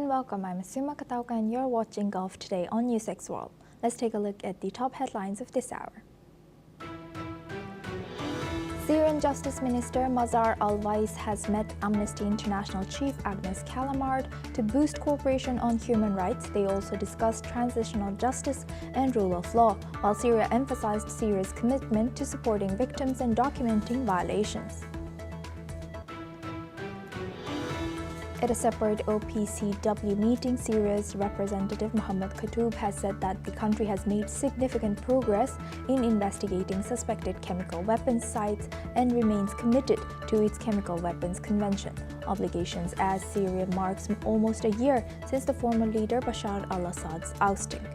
welcome. I'm Asuma Katauka and you're watching Gulf Today on NewsX World. Let's take a look at the top headlines of this hour. Syrian Justice Minister Mazar al-Weiss has met Amnesty International Chief Agnes Kalamard to boost cooperation on human rights. They also discussed transitional justice and rule of law, while Syria emphasized Syria's commitment to supporting victims and documenting violations. At a separate OPCW meeting, Syria's representative Mohammed Katoub has said that the country has made significant progress in investigating suspected chemical weapons sites and remains committed to its chemical weapons convention obligations as Syria marks almost a year since the former leader Bashar al-Assad's ousting.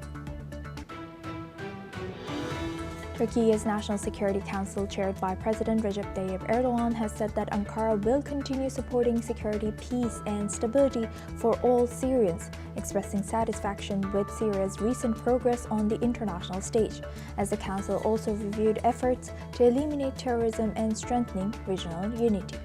Turkey's National Security Council, chaired by President Recep Tayyip Erdogan, has said that Ankara will continue supporting security, peace, and stability for all Syrians, expressing satisfaction with Syria's recent progress on the international stage, as the Council also reviewed efforts to eliminate terrorism and strengthening regional unity.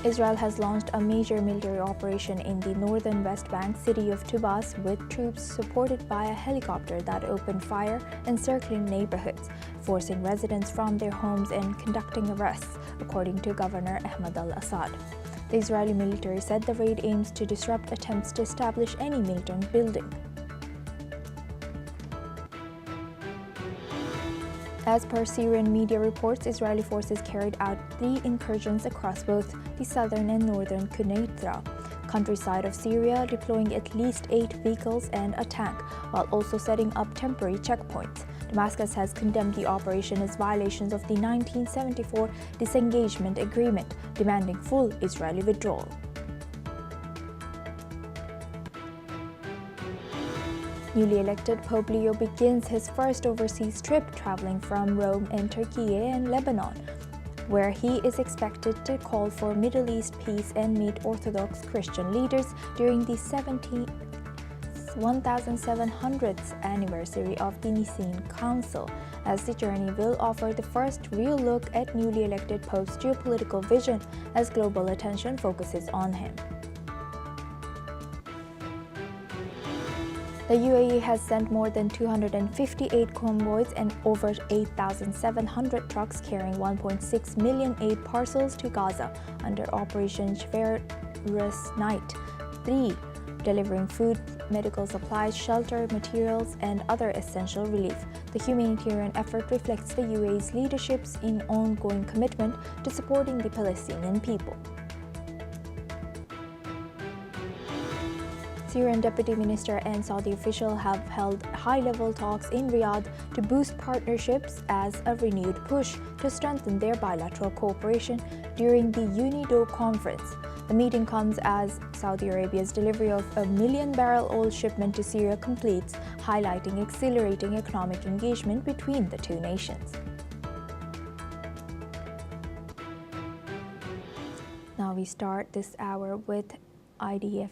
Israel has launched a major military operation in the northern West Bank city of Tubas, with troops supported by a helicopter that opened fire encircling neighborhoods, forcing residents from their homes and conducting arrests, according to Governor Ahmad al-Assad. The Israeli military said the raid aims to disrupt attempts to establish any militant building. As per Syrian media reports, Israeli forces carried out 3 incursions across both the southern and northern Quneitra countryside of Syria, deploying at least 8 vehicles and a tank, while also setting up temporary checkpoints. Damascus has condemned the operation as violations of the 1974 disengagement agreement, demanding full Israeli withdrawal. Newly elected Pope Leo begins his first overseas trip, traveling from Rome and Turkey and Lebanon, where he is expected to call for Middle East peace and meet Orthodox Christian leaders during the 1700th anniversary of the Nicene Council, as the journey will offer the first real look at newly elected Pope's geopolitical vision as global attention focuses on him. The UAE has sent more than 258 convoys and over 8,700 trucks carrying 1.6 million aid parcels to Gaza under Operation Shverus Night 3, delivering food, medical supplies, shelter, materials, and other essential relief. The humanitarian effort reflects the UAE's leadership's ongoing commitment to supporting the Palestinian people. Syrian deputy minister and Saudi official have held high-level talks in Riyadh to boost partnerships as a renewed push to strengthen their bilateral cooperation during the UNIDO conference. The meeting comes as Saudi Arabia's delivery of a 1 million-barrel oil shipment to Syria completes, highlighting accelerating economic engagement between the two nations. Now we start this hour with IDF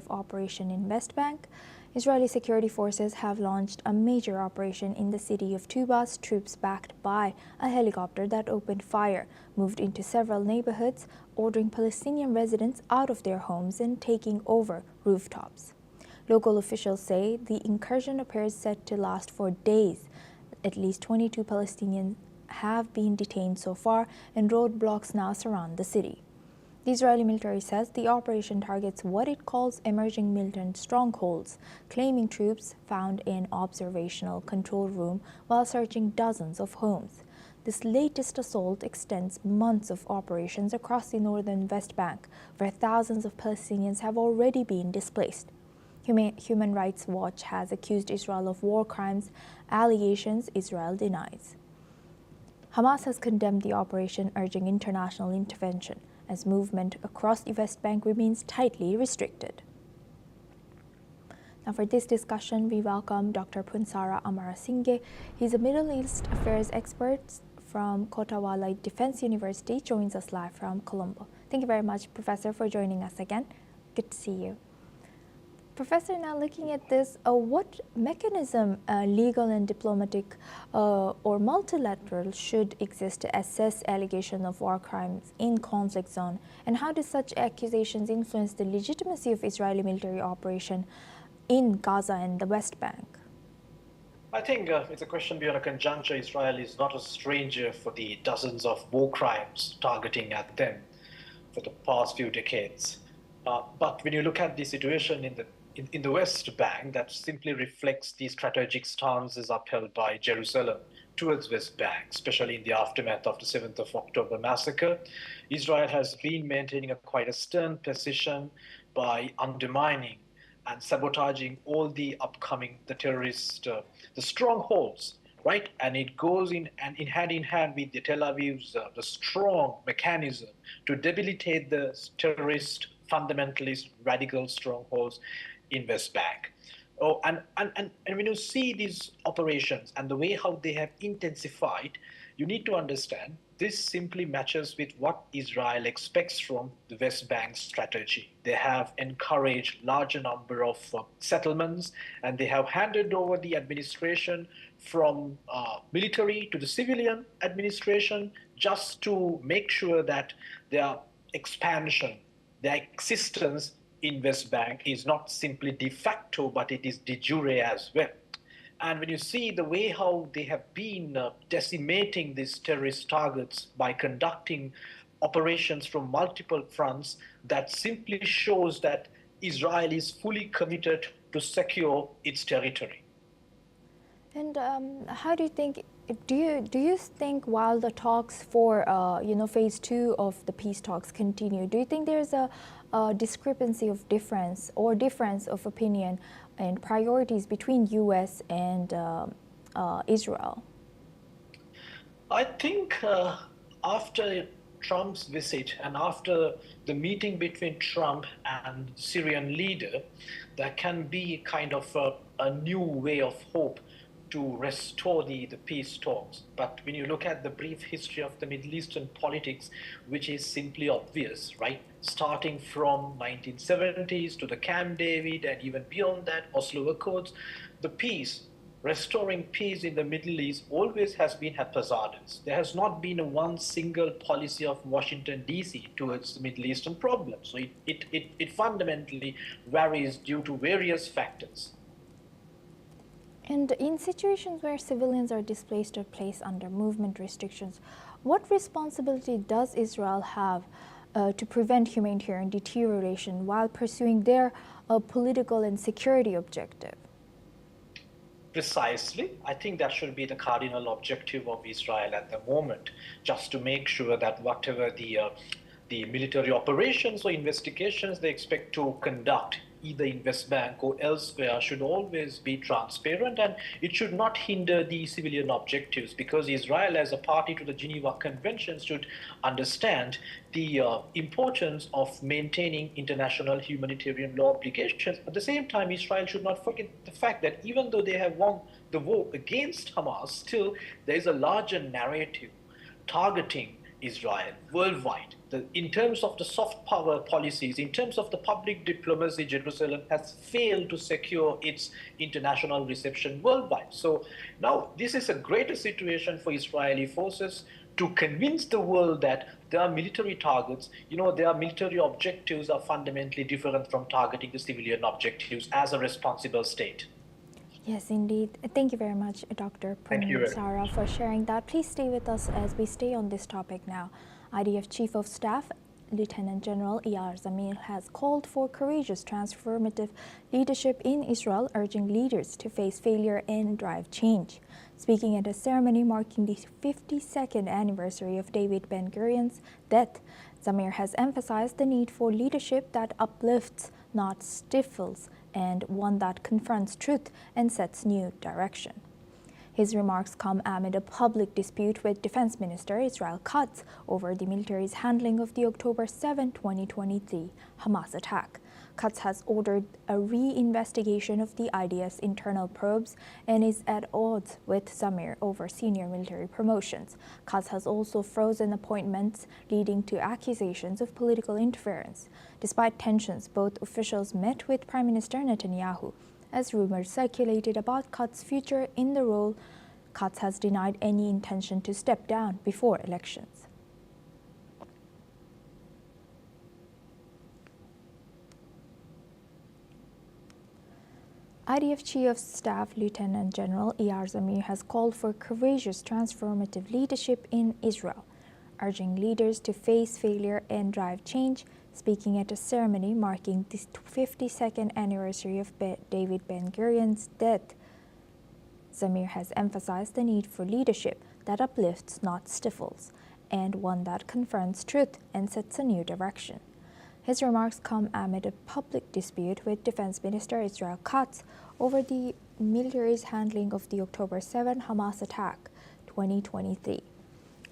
operation in West Bank. Israeli security forces have launched a major operation in the city of Tubas. Troops backed by a helicopter that opened fire moved into several neighborhoods, ordering Palestinian residents out of their homes and taking over rooftops. Local officials say the incursion appears set to last for days. At least 22 Palestinians have been detained so far, and roadblocks now surround the city. The Israeli military says the operation targets what it calls emerging militant strongholds, claiming troops found an observational control room while searching dozens of homes. This latest assault extends months of operations across the northern West Bank, where thousands of Palestinians have already been displaced. Human Rights Watch has accused Israel of war crimes, allegations Israel denies. Hamas has condemned the operation, urging international intervention, as movement across the West Bank remains tightly restricted. Now for this discussion, we welcome Dr. Punsara Amarasinghe. He's a Middle East affairs expert from Kotawala Defense University, joins us live from Colombo. Thank you very much, Professor, for joining us again. Good to see you. Professor, now looking at this, what mechanism, legal and diplomatic or multilateral, should exist to assess allegation of war crimes in conflict zone? And how do such accusations influence the legitimacy of Israeli military operation in Gaza and the West Bank? I think it's a question beyond a conjuncture. Israel is not a stranger for the dozens of war crimes targeting at them for the past few decades. But when you look at the situation in the West Bank, that simply reflects the strategic stances upheld by Jerusalem towards West Bank, especially in the aftermath of the 7th of October massacre. Israel has been maintaining quite a stern position by undermining and sabotaging all the upcoming, the strongholds, right? And it goes in hand in hand with the Tel Aviv's the strong mechanism to debilitate the terrorist, fundamentalist, radical strongholds in West Bank. Oh, and when you see these operations and the way how they have intensified, you need to understand this simply matches with what Israel expects from the West Bank strategy. They have encouraged larger number of settlements, and they have handed over the administration from military to the civilian administration just to make sure that their expansion, their existence in West Bank is not simply de facto, but it is de jure as well. And when you see the way how they have been decimating these terrorist targets by conducting operations from multiple fronts, that simply shows that Israel is fully committed to secure its territory. And how do you think? Do you think while the talks for phase 2 of the peace talks continue, do you think there's a discrepancy of difference of opinion and priorities between U.S. and Israel? I think after Trump's visit and after the meeting between Trump and Syrian leader, there can be kind of a new way of hope to restore the peace talks. But when you look at the brief history of the Middle Eastern politics, which is simply obvious, right? Starting from 1970s to the Camp David and even beyond that, Oslo Accords, the restoring peace in the Middle East always has been haphazardous. There has not been one single policy of Washington, D.C. towards the Middle Eastern problem. So it fundamentally varies due to various factors. And in situations where civilians are displaced or placed under movement restrictions, what responsibility does Israel have to prevent humanitarian deterioration while pursuing their political and security objective? Precisely. I think that should be the cardinal objective of Israel at the moment, just to make sure that whatever the military operations or investigations they expect to conduct either in West Bank or elsewhere should always be transparent, and it should not hinder the civilian objectives, because Israel as a party to the Geneva Conventions should understand the importance of maintaining international humanitarian law obligations. At the same time, Israel should not forget the fact that even though they have won the war against Hamas, still there is a larger narrative targeting Israel worldwide. In terms of the soft power policies, in terms of the public diplomacy, Jerusalem has failed to secure its international reception worldwide. So now this is a greater situation for Israeli forces to convince the world that their military targets, their military objectives are fundamentally different from targeting the civilian objectives as a responsible state. Yes, indeed. Thank you very much, Dr. Sarah, for sharing that. Please stay with us as we stay on this topic now. IDF Chief of Staff, Lieutenant General Eyal Zamir, has called for courageous transformative leadership in Israel, urging leaders to face failure and drive change. Speaking at a ceremony marking the 52nd anniversary of David Ben-Gurion's death, Zamir has emphasized the need for leadership that uplifts, not stifles, and one that confronts truth and sets new direction. His remarks come amid a public dispute with Defense Minister Israel Katz over the military's handling of the October 7, 2023 Hamas attack. Katz has ordered a re-investigation of the IDF's internal probes and is at odds with Zamir over senior military promotions. Katz has also frozen appointments, leading to accusations of political interference. Despite tensions, both officials met with Prime Minister Netanyahu. As rumors circulated about Katz's future in the role, Katz has denied any intention to step down before elections. IDF Chief of Staff Lieutenant General Eyal Zamir has called for courageous transformative leadership in Israel, urging leaders to face failure and drive change. Speaking at a ceremony marking the 52nd anniversary of David Ben-Gurion's death, Zamir has emphasized the need for leadership that uplifts, not stifles, and one that confronts truth and sets a new direction. His remarks come amid a public dispute with Defense Minister Israel Katz over the military's handling of the October 7 Hamas attack 2023.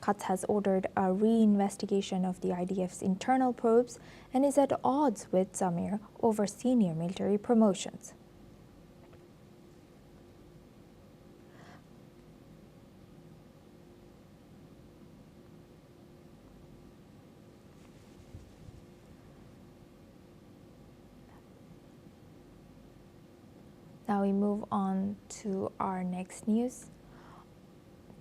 Katz has ordered a re-investigation of the IDF's internal probes and is at odds with Zamir over senior military promotions. Now we move on to our next news.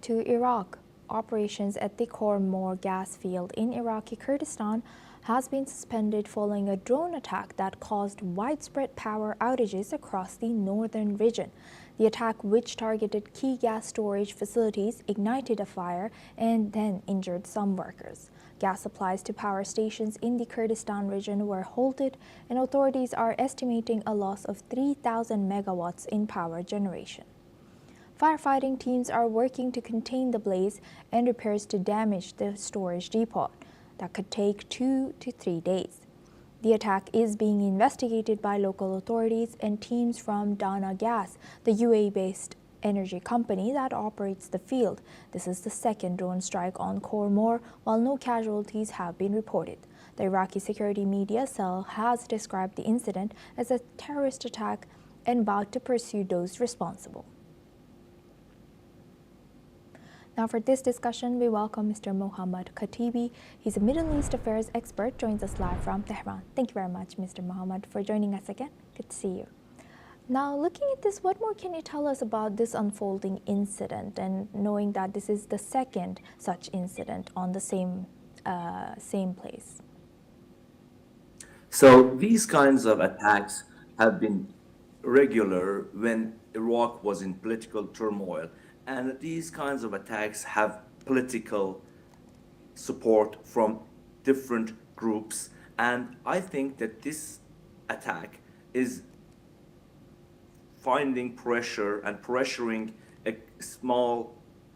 To Iraq, operations at the Khor gas field in Iraqi Kurdistan has been suspended following a drone attack that caused widespread power outages across the northern region. The attack, which targeted key gas storage facilities, ignited a fire and then injured some workers. Gas supplies to power stations in the Kurdistan region were halted, and authorities are estimating a loss of 3,000 megawatts in power generation. Firefighting teams are working to contain the blaze, and repairs to damage the storage depot that could take 2 to 3 days. The attack is being investigated by local authorities and teams from Dana Gas, the UAE-based energy company that operates the field. This is the second drone strike on Khor, while no casualties have been reported. The Iraqi security media cell has described the incident as a terrorist attack and vowed to pursue those responsible. Now for this discussion, we welcome Mr. Mohammad Khatibi. He's a Middle East affairs expert, joins us live from Tehran. Thank you very much, Mr. Mohammad, for joining us again. Good to see you. Now, looking at this, what more can you tell us about this unfolding incident, and knowing that this is the second such incident on the same place? So these kinds of attacks have been regular when Iraq was in political turmoil, and these kinds of attacks have political support from different groups. And I think that this attack is finding pressure and pressuring a small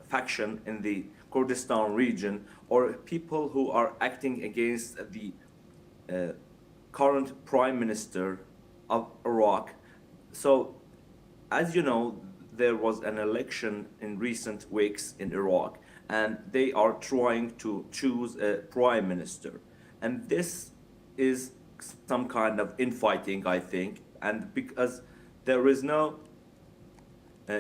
faction in the Kurdistan region, or people who are acting against the current prime minister of Iraq. So, as you know, there was an election in recent weeks in Iraq, and they are trying to choose a prime minister. And this is some kind of infighting, I think, and because there is no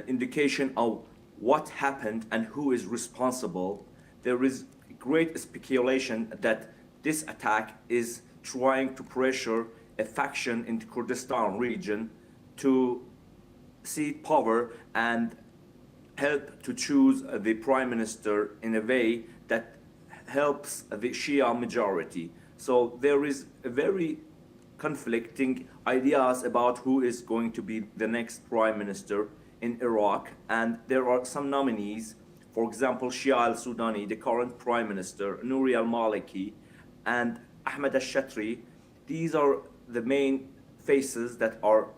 indication of what happened and who is responsible, there is great speculation that this attack is trying to pressure a faction in the Kurdistan region to seize power and help to choose the prime minister in a way that helps the Shia majority. So there is a very conflicting ideas about who is going to be the next prime minister in Iraq, and there are some nominees. For example, Shia al-Sudani, the current prime minister, Nouri al-Maliki, and Ahmed al-Shatri. These are the main faces that are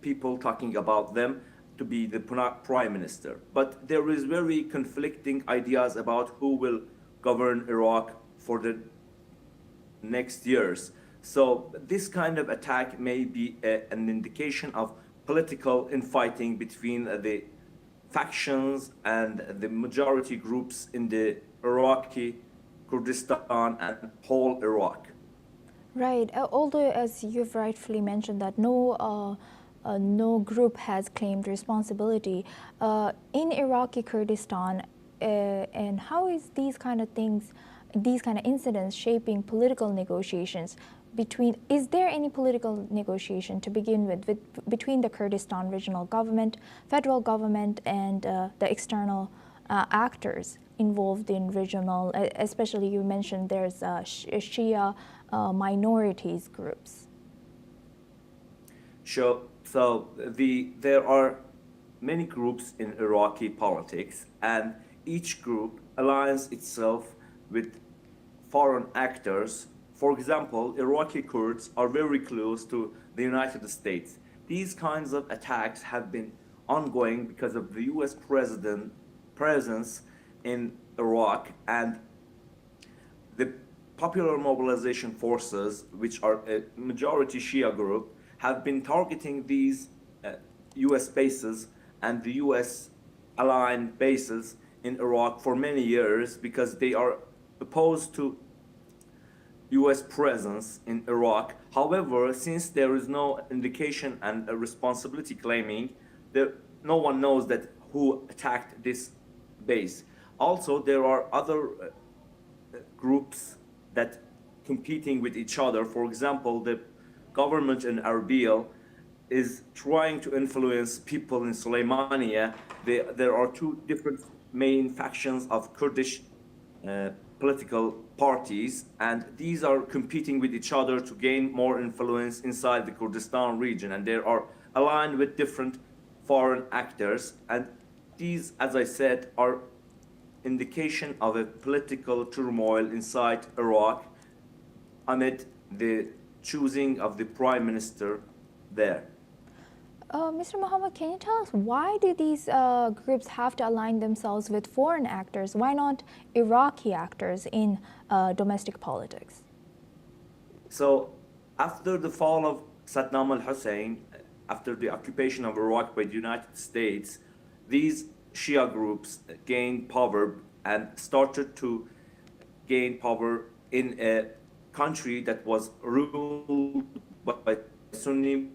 people talking about them to be the prime minister. But there is very conflicting ideas about who will govern Iraq for the next years. So this kind of attack may be an indication of political infighting between the factions and the majority groups in the Iraqi Kurdistan and whole Iraq. Right. Although, as you've rightfully mentioned, that no group has claimed responsibility in Iraqi Kurdistan, and how is these kind of things, these kind of incidents, shaping political negotiations between? Is there any political negotiation to begin with between the Kurdistan regional government, federal government, and the external actors involved in regional, especially you mentioned there's Shia minorities groups? Sure. So there are many groups in Iraqi politics, and each group aligns itself with foreign actors. For example, Iraqi Kurds are very close to the United States. These kinds of attacks have been ongoing because of the US presence in Iraq, and the Popular Mobilization Forces, which are a majority Shia group, have been targeting these US bases and the US aligned bases in Iraq for many years because they are opposed to US presence in Iraq. However, since there is no indication and a responsibility claiming, no one knows that who attacked this base. Also, there are other groups that competing with each other. For example, the government in Erbil is trying to influence people in Suleimania. There are two different main factions of Kurdish political parties, and these are competing with each other to gain more influence inside the Kurdistan region, and they are aligned with different foreign actors. And these, as I said, are indication of a political turmoil inside Iraq amid the choosing of the prime minister there. Mr. Mohammed, can you tell us why do these groups have to align themselves with foreign actors? Why not Iraqi actors in domestic politics? So after the fall of Saddam al-Hussein, after the occupation of Iraq by the United States, these Shia groups gained power and started to gain power in a country that was ruled by Sunni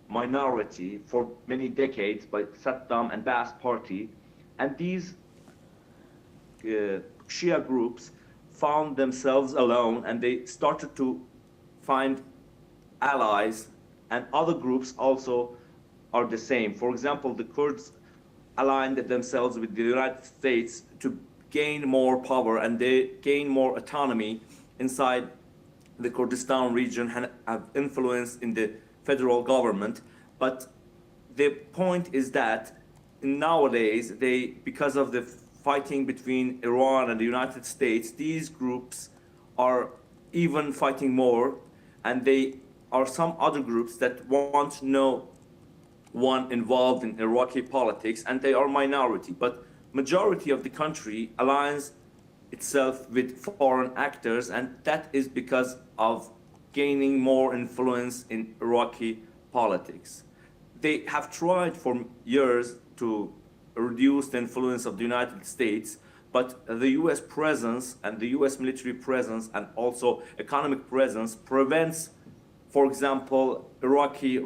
minority for many decades by Saddam and Ba'ath Party. And these Shia groups found themselves alone, and they started to find allies, and other groups also are the same. For example, the Kurds aligned themselves with the United States to gain more power, and they gain more autonomy inside the Kurdistan region and have influence in the federal government. But the point is that nowadays, because of the fighting between Iran and the United States, these groups are even fighting more, and they are some other groups that want no one involved in Iraqi politics, and they are minority. But majority of the country aligns itself with foreign actors, and that is because of gaining more influence in Iraqi politics. They have tried for years to reduce the influence of the United States, but the US presence and the US military presence and also economic presence prevents, for example, Iraqi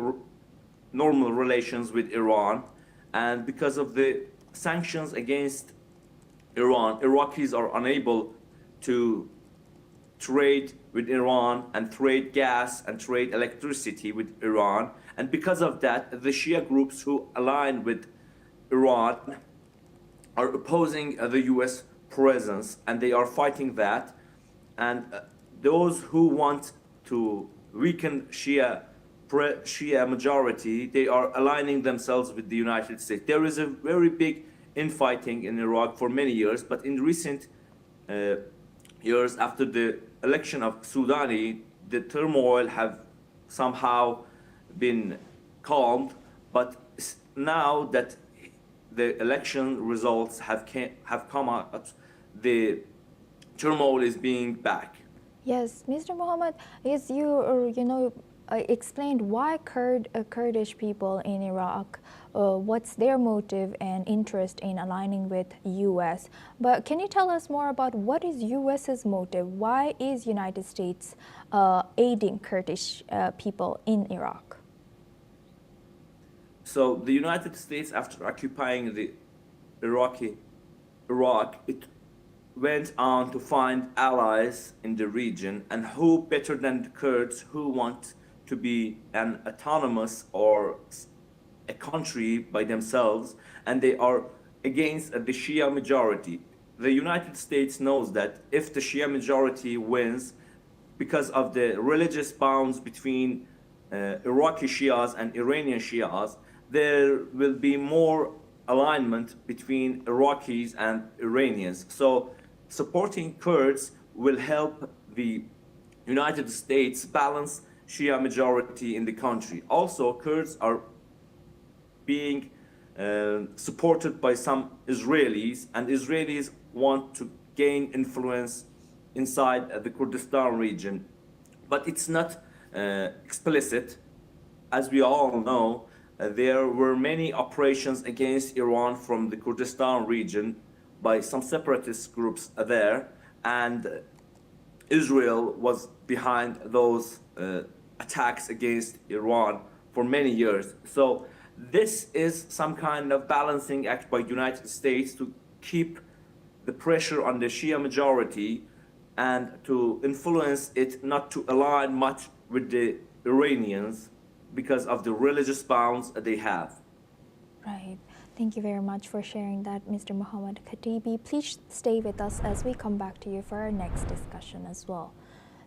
normal relations with Iran. And because of the sanctions against Iran, Iraqis are unable to trade with Iran and trade gas and trade electricity with Iran. And because of that, the Shia groups who align with Iran are opposing the US presence, and they are fighting that. And those who want to weaken Shia majority, they are aligning themselves with the United States. There is a very big infighting in Iraq for many years, but in recent years, after the election of Soudani, the turmoil have somehow been calmed. But now that the election results have come out, the turmoil is being back. Yes, Mr. Mohammed, as you explained why Kurdish people in Iraq, what's their motive and interest in aligning with U.S. But can you tell us more about what is U.S.'s motive? Why is United States aiding Kurdish people in Iraq? So the United States, after occupying the Iraq, it went on to find allies in the region, and who better than the Kurds, who want to be an autonomous or a country by themselves, and they are against the Shia majority. The United States knows that if the Shia majority wins, because of the religious bounds between Iraqi Shias and Iranian Shias, there will be more alignment between Iraqis and Iranians. So supporting Kurds will help the United States balance Shia majority in the country. Also, Kurds are being supported by some Israelis, and Israelis want to gain influence inside the Kurdistan region. But it's not explicit. As we all know, there were many operations against Iran from the Kurdistan region by some separatist groups there, and Israel was behind those attacks against Iran for many years. So this is some kind of balancing act by United States to keep the pressure on the Shia majority and to influence it not to align much with the Iranians because of the religious bounds they have. Right. Thank you very much for sharing that, Mr. Mohammad Khatibi. Please stay with us as we come back to you for our next discussion as well.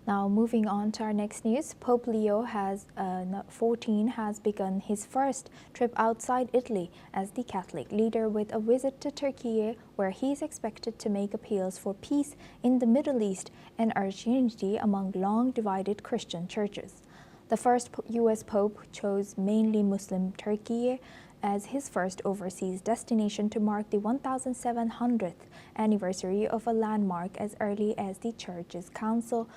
Now, moving on to our next news, Pope Leo XIV has begun his first trip outside Italy as the Catholic leader with a visit to Turkey, where he is expected to make appeals for peace in the Middle East and urge unity among long-divided Christian churches. The first U.S. Pope chose mainly Muslim Turkey as his first overseas destination to mark the 1,700th anniversary of a landmark as early as the Church's Council,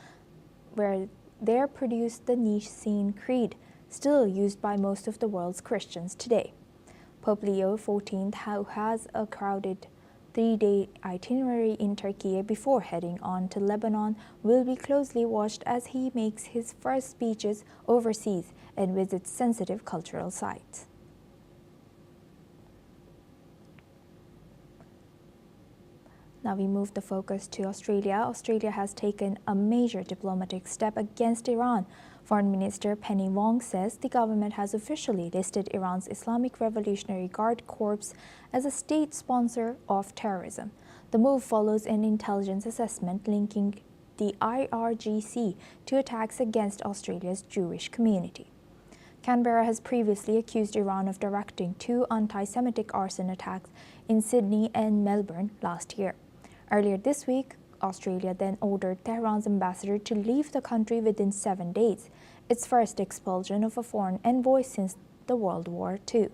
where there produced the Nicene Creed, still used by most of the world's Christians today. Pope Leo XIV, who has a crowded 3-day itinerary in Turkey before heading on to Lebanon, will be closely watched as he makes his first speeches overseas and visits sensitive cultural sites. Now we move the focus to Australia. Australia has taken a major diplomatic step against Iran. Foreign Minister Penny Wong says the government has officially listed Iran's Islamic Revolutionary Guard Corps as a state sponsor of terrorism. The move follows an intelligence assessment linking the IRGC to attacks against Australia's Jewish community. Canberra has previously accused Iran of directing 2 anti-Semitic arson attacks in Sydney and Melbourne last year. Earlier this week, Australia then ordered Tehran's ambassador to leave the country within 7 days, its first expulsion of a foreign envoy since the World War II.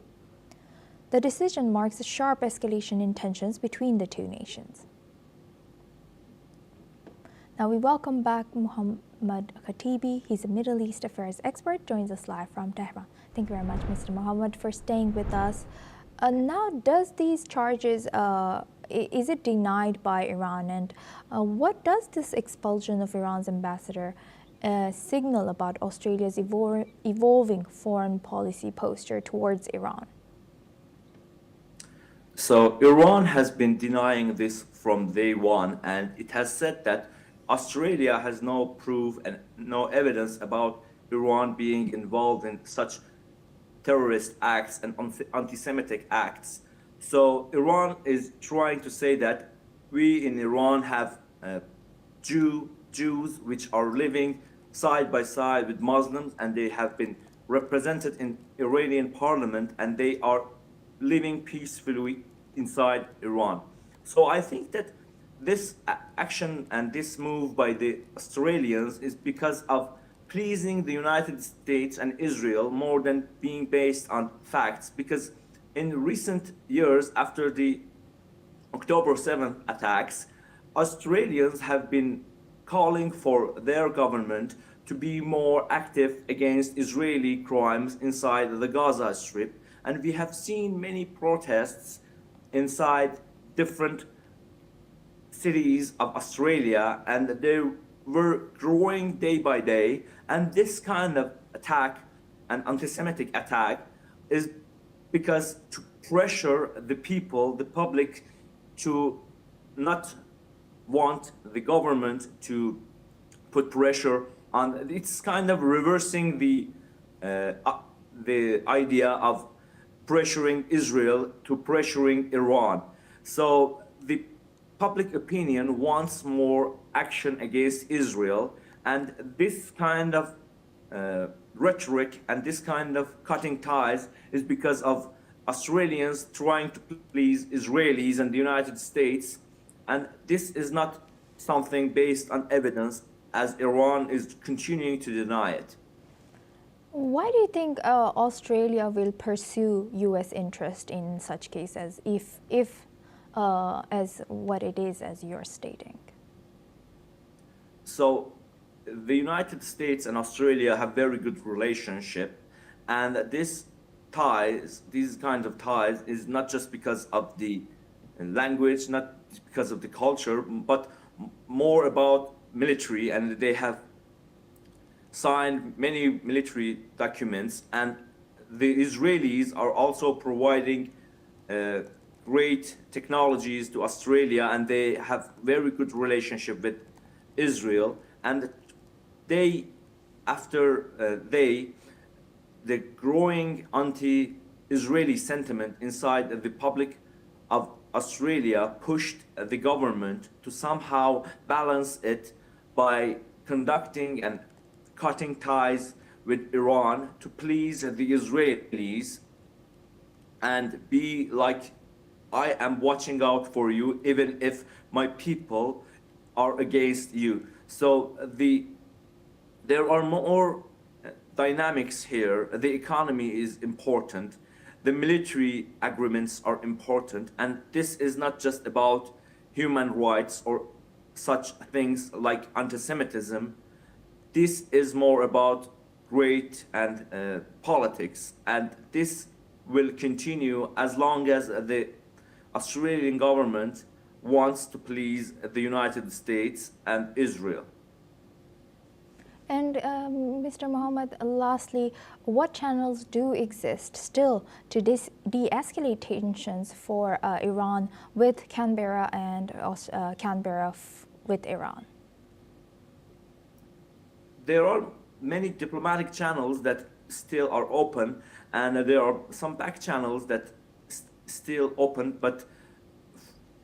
The decision marks a sharp escalation in tensions between the two nations. Now we welcome back Mohammad Khatibi. He's a Middle East affairs expert, joins us live from Tehran. Thank you very much, Mr. Mohammad, for staying with us. Now, does these charges, is it denied by Iran? And what does this expulsion of Iran's ambassador signal about Australia's evolving foreign policy posture towards Iran? So Iran has been denying this from day one, and it has said that Australia has no proof and no evidence about Iran being involved in such terrorist acts and anti-Semitic acts. So Iran is trying to say that we in Iran have Jews which are living side by side with Muslims, and they have been represented in Iranian parliament, and they are living peacefully inside Iran. So I think that this action and this move by the Australians is because of pleasing the United States and Israel more than being based on facts, because in recent years after the October 7th attacks, Australians have been calling for their government to be more active against Israeli crimes inside the Gaza Strip, and we have seen many protests inside different cities of Australia, and there were growing day by day, and this kind of attack, an anti-Semitic attack, is because to pressure the people, the public, to not want the government to put pressure on. It's kind of reversing the idea of pressuring Israel to pressuring Iran. So the public opinion wants more action against Israel, and this kind of rhetoric and this kind of cutting ties is because of Australians trying to please Israelis and the United States, and this is not something based on evidence, as Iran is continuing to deny it. Why do you think Australia will pursue U.S. interest in such cases, if as what it is as you're stating? So the United States and Australia have very good relationship, and these kinds of ties is not just because of the language, not because of the culture, but more about military, and they have signed many military documents, and the Israelis are also providing great technologies to Australia, and they have very good relationship with Israel, and the growing anti-Israeli sentiment inside the public of Australia pushed the government to somehow balance it by conducting and cutting ties with Iran to please the Israelis and be like, I am watching out for you even if my people are against you. So there are more dynamics here. The economy is important. The military agreements are important. And this is not just about human rights or such things like anti-Semitism. This is more about great and politics. And this will continue as long as the Australian government wants to please the United States and Israel. And Mr. Mohammed, lastly, what channels do exist still to de-escalate tensions for Iran with Canberra and Canberra with Iran? There are many diplomatic channels that still are open, and there are some back channels that still open, but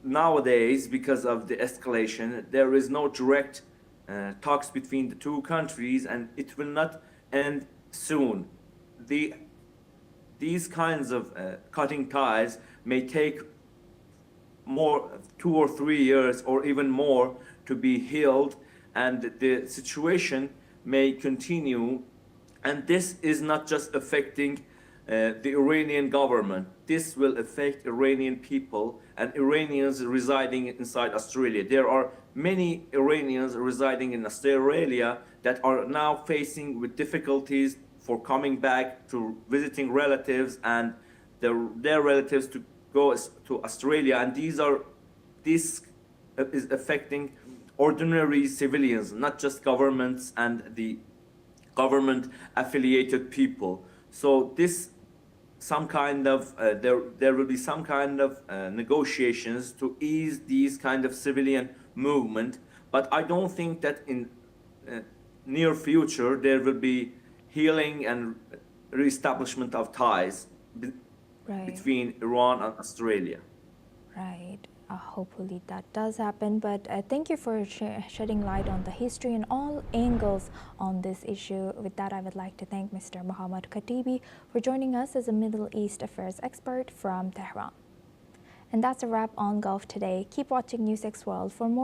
nowadays, because of the escalation, there is no direct talks between the two countries, and it will not end soon. These kinds of cutting ties may take more 2 or 3 years or even more to be healed, and the situation may continue. And this is not just affecting the Iranian government. This will affect Iranian people and Iranians residing inside Australia. There are many Iranians residing in Australia that are now facing with difficulties for coming back to visiting relatives and their relatives to go to Australia. And this is affecting ordinary civilians, not just governments and the government affiliated people. So this some kind of there will be some kind of negotiations to ease these kind of civilian movement, but I don't think that in near future there will be healing and reestablishment of ties between Iran and Australia. Right. Hopefully that does happen, but thank you for shedding light on the history and all angles on this issue. With that, I would like to thank Mr. Mohammad Khatibi for joining us as a Middle East affairs expert from Tehran. And that's a wrap on Gulf Today. Keep watching NewsX World for more news.